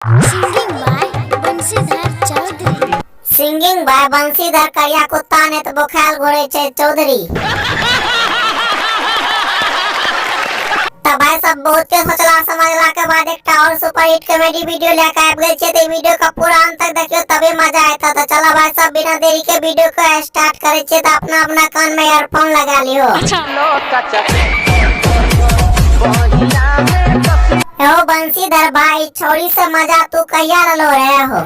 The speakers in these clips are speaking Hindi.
Singing by Bansidhar Chaudhary. Singing by Bansidhar करिया कुत्ता ने तो बोखाल घोड़े छे चौधरी। भाई सब बहुत के सोचला समझला के बाद एक और सुपर हिट कॉमेडी वीडियो लेके आब गए छे। तो वीडियो का पूरा अंत तक देखियो तबे मजा आएगा। तो चलो भाई सब बिना देरी के वीडियो को स्टार्ट करे छे। तो अपना अपना कान में ईयरफोन लगा लियो। हो बंसीधर भाई छोरी से मजा तू कहिया लो रहे हो?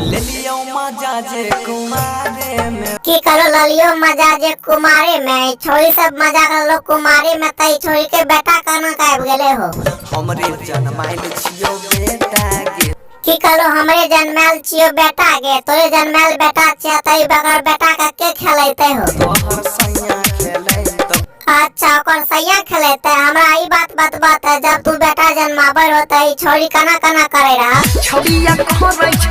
ले लियो मजा जे कुमारे में। की करो ललियो मजा जे कुमारे में? छोरी सब मजा कर लो कुमारे में। तई छोरी के बेटा कहना काब गेले हो? हमरे जन्माइल छियो बेटा गे। की करो हमरे जन्माइल छियो बेटा गे? तोरे जन्माइल बेटा छिया तई बगैर बेटा का के खेलैते हो? तोहर सैया खेलै तो अच्छा ओकर सैया खेलैते। हमरा ई बात बतबत है जब तू बेटा जन्माबै हो तई छोरी कना कना करे रहा? छौरिया कहरै छ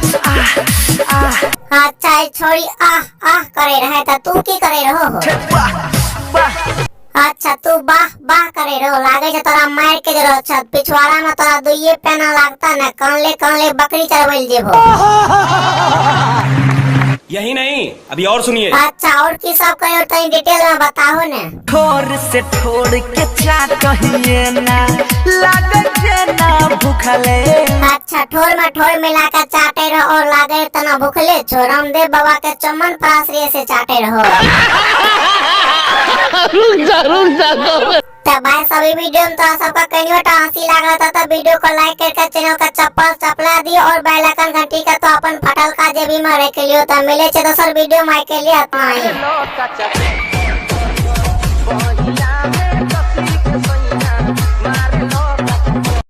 अच्छा ई छोरी आह आह करे रहे। त तू की करे रहो हो? वाह वाह। अच्छा तू बाह बाह करे रहो। लागे छ तोरा मार के जरो छत पिछवाड़ा में तोरा दुइये पेना लागता न। कानले बकरी चरबैल जेबो। यही नहीं अभी और सुनिए। अच्छा और की सब कहियो तई डिटेल में बताओ ने। ठोर से ठोर के चाटहिए ना लागे जे ना भूखले। अच्छा ठोर में ठोर मिला के चाटे रहो और लागे तना भूखले छो। रामदेव बाबा के चमन प्राश्रय से चाटे रहो। रुक जा तो भाई सभी वीडियो में तो सबका कहीं हंसी लगा था। तो वीडियो को लाइक करके चैनल का चप्पल चपला दियो और बेल आइकन घंटी का तो अपन फटल का जेबी में रख लियो। तो मिले छे दोसर वीडियो में के लिए अपना ही।